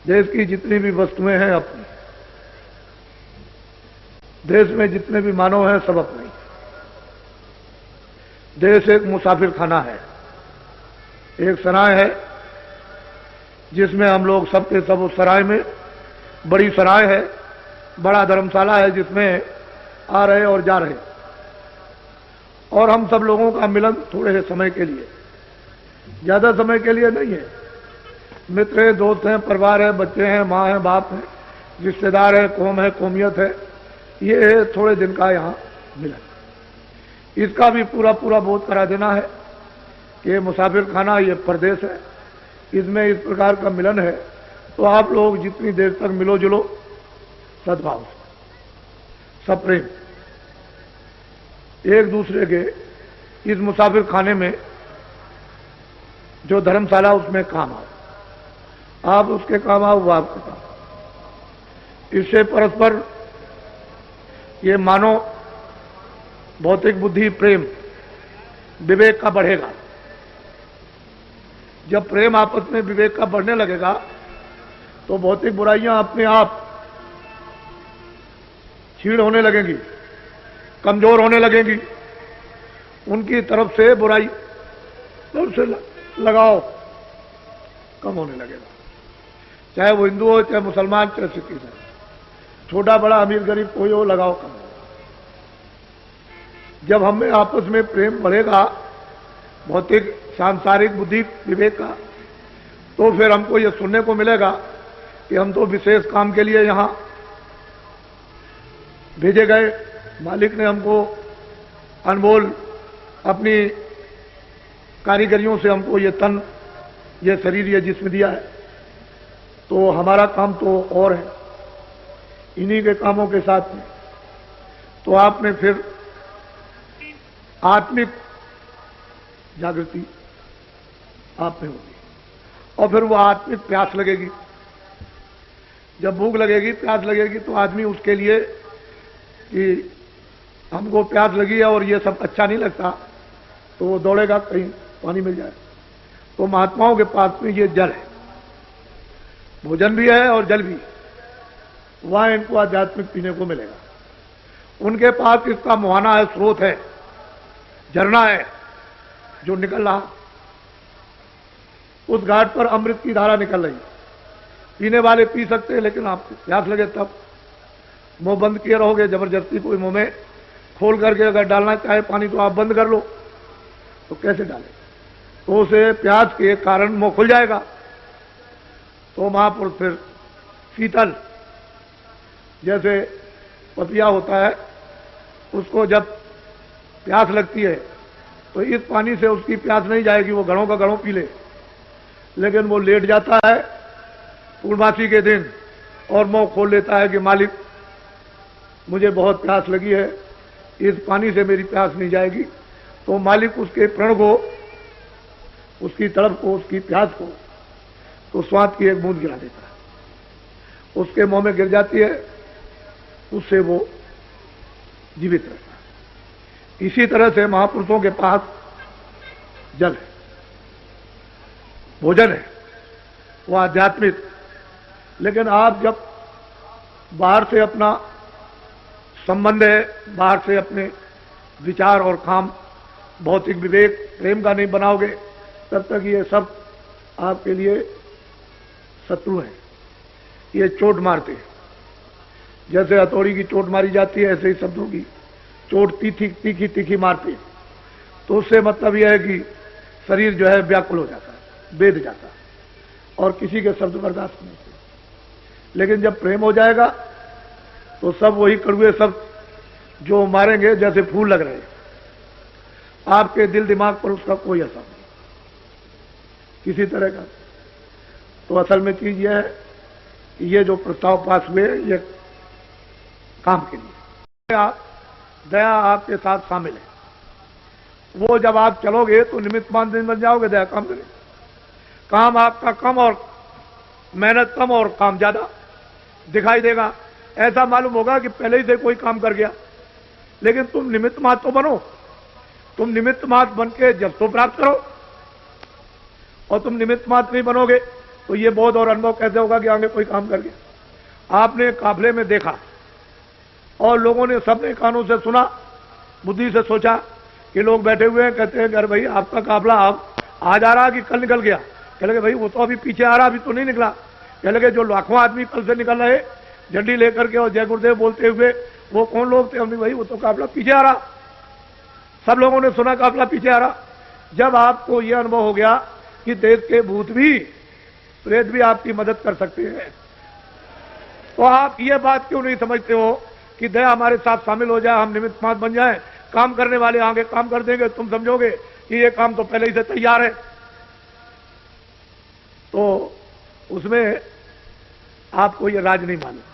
देश की जितनी भी वस्तुएं हैं अपनी, देश में जितने भी मानव हैं सब अपने। देश एक मुसाफिर खाना है, एक सराय है जिसमें हम लोग सब के सब, उस सराय में बड़ी सराय है, बड़ा धर्मशाला है जिसमें आ रहे और जा रहे, और हम सब लोगों का मिलन थोड़े से समय के लिए, ज्यादा समय के लिए नहीं है। मित्र हैं, दोस्त हैं, परिवार है, बच्चे हैं, माँ है, बाप है, रिश्तेदार है, कौम है, कौमियत है, ये थोड़े दिन का यहाँ मिलन। इसका भी पूरा पूरा बोध करा देना है कि मुसाफिर खाना ये परदेश है, इसमें इस प्रकार का मिलन है। तो आप लोग जितनी देर तक मिलो जुलो सद्भाव से, सप्रेम, एक दूसरे के इस मुसाफिर खाने में जो धर्मशाला उसमें काम आओ, आप उसके काम आओ, वो आपके काम। इससे परस्पर ये मानो भौतिक बुद्धि, प्रेम, विवेक का बढ़ेगा। जब प्रेम आपस में विवेक का बढ़ने लगेगा तो भौतिक बुराइयां अपने आप छीड़ होने लगेंगी, कमजोर होने लगेंगी। उनकी तरफ से बुराई, तरफ से लगाव कम होने लगेगा, चाहे वो हिंदू हो, चाहे मुसलमान, चाहे सिख हो, छोटा बड़ा, अमीर गरीब, कोई हो, लगाव कम होगा। जब हमें आपस में प्रेम बढ़ेगा, भौतिक सांसारिक बुद्धि विवेक का, तो फिर हमको ये सुनने को मिलेगा कि हम तो विशेष काम के लिए यहां भेजे गए, मालिक ने हमको अनमोल अपनी कारीगरियों से हमको ये तन, ये शरीर, ये जिस्म दिया है, तो हमारा काम तो और है इन्हीं के कामों के साथ में। तो आपने फिर आत्मिक जागृति आप में होगी, और फिर वो आत्मिक प्यास लगेगी। जब भूख लगेगी, प्यास लगेगी, तो आदमी उसके लिए कि हमको प्यास लगी है और ये सब अच्छा नहीं लगता, तो वो दौड़ेगा कहीं पानी मिल जाए। तो महात्माओं के पास में ये जल है, भोजन भी है और जल भी, वहां इनको आध्यात्मिक पीने को मिलेगा। उनके पास इसका मुहाना है, स्रोत है, झरना है जो निकल रहा, उस घाट पर अमृत की धारा निकल रही। पीने वाले पी सकते हैं, लेकिन आपको प्यास लगे तब मुंह बंद किए रहोगे, जबरदस्ती कोई मुंह में खोल करके अगर डालना चाहे पानी तो आप बंद कर लो, तो कैसे डाले? तो उसे प्यास के कारण मुंह खुल जाएगा। तो महापुरुष फिर शीतल, जैसे पपिया होता है, उसको जब प्यास लगती है तो इस पानी से उसकी प्यास नहीं जाएगी, वो घड़ों का घड़ों पी ले, लेकिन वो लेट जाता है पूर्णमासी के दिन और मुंह खोल लेता है कि मालिक मुझे बहुत प्यास लगी है, इस पानी से मेरी प्यास नहीं जाएगी। तो मालिक उसके प्रण को, उसकी तड़प को, उसकी प्यास को, तो स्वाद की एक बूंद गिरा देता है, उसके मुंह में गिर जाती है, उससे वो जीवित रहता है। इसी तरह से महापुरुषों के पास जल है, भोजन है, वो आध्यात्मिक। लेकिन आप जब बाहर से अपना संबंध है, बाहर से अपने विचार और काम, भौतिक विवेक, प्रेम का नहीं बनाओगे, तब तक ये सब आपके लिए शत्रु हैं। ये चोट मारते हैं, जैसे हथौड़ी की चोट मारी जाती है, ऐसे ही शब्दों की चोट तीखी तीखी मारती है। तो उससे मतलब यह है कि शरीर जो है व्याकुल हो जाता है, बेद जाता है, और किसी के शब्द बर्दाश्त नहीं होते। लेकिन जब प्रेम हो जाएगा तो सब वही कड़वे शब्द जो मारेंगे, जैसे फूल लग रहे हैं, आपके दिल दिमाग पर उसका कोई असर नहीं किसी तरह का। तो असल में चीज यह है कि ये जो प्रस्ताव पास हुए, ये काम के लिए, दया आपके साथ शामिल है। वो जब आप चलोगे तो निमित्त मान बन जाओगे, दया काम करें। काम आपका कम और मेहनत कम और काम ज्यादा दिखाई देगा। ऐसा मालूम होगा कि पहले ही से कोई काम कर गया, लेकिन तुम निमित्त मात्र तो बनो। तुम निमित्त मात्र बन के जब तो प्राप्त करो, और तुम निमित्त मात्र नहीं बनोगे तो ये बोध और अनुभव कैसे होगा कि आगे कोई काम कर गया। आपने काफिले में देखा और लोगों ने सबने कानों से सुना, बुद्धि से सोचा कि लोग बैठे हुए हैं, कहते हैं कि अरे भाई आपका काफिला अब आज आ रहा कि कल निकल गया। कह लगे भाई वो तो अभी पीछे आ रहा, अभी तो नहीं निकला। कह लगे जो लाखों आदमी कल से निकल रहे झंडी लेकर के और जय गुरुदेव बोलते हुए, वो कौन लोग थे? हमने भाई वो तो काफिला पीछे आ रहा। सब लोगों ने सुना काफिला पीछे आ रहा। जब आपको यह अनुभव हो गया कि देश के भूत भी, प्रेत भी आपकी मदद कर सकते हैं, तो आप ये बात क्यों नहीं समझते हो कि दया हमारे साथ शामिल हो जाए, हम निमित्त मात्र बन जाए, काम करने वाले आगे काम कर देंगे। तुम समझोगे कि ये काम तो पहले ही से तैयार है। तो उसमें आपको ये राज नहीं मालूम।